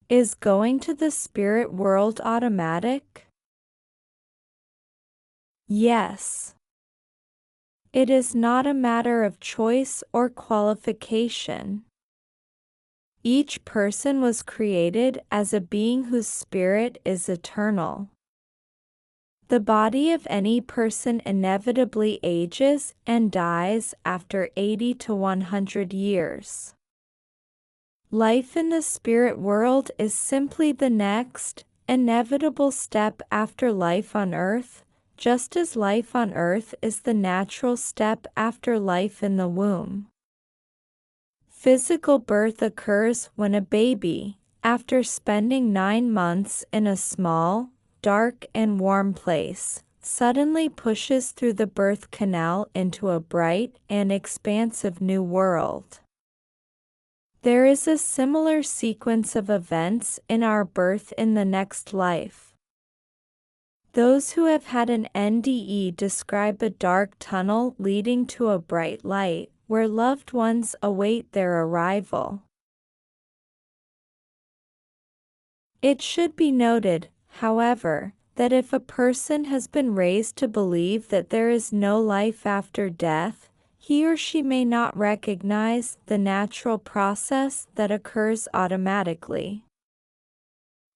Is going to the spirit world automatic? Yes. It is not a matter of choice or qualification. Each person was created as a being whose spirit is eternal. The body of any person inevitably ages and dies after 80 to 100 years. Life in the spirit world is simply the next, inevitable step after life on earth, just as life on earth is the natural step after life in the womb. Physical birth occurs when a baby, after spending 9 months in a small, dark and warm place, suddenly pushes through the birth canal into a bright and expansive new world. There is a similar sequence of events in our birth in the next life. Those who have had an NDE describe a dark tunnel leading to a bright light, where loved ones await their arrival. It should be noted, however, that if a person has been raised to believe that there is no life after death, he or she may not recognize the natural process that occurs automatically.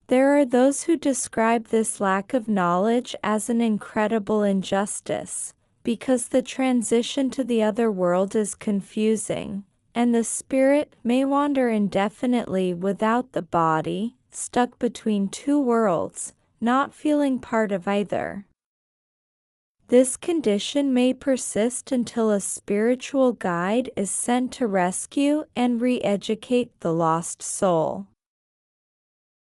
There are those who describe this lack of knowledge as an incredible injustice, because the transition to the other world is confusing, and the spirit may wander indefinitely without the body, stuck between two worlds, not feeling part of either. This condition may persist until a spiritual guide is sent to rescue and re-educate the lost soul.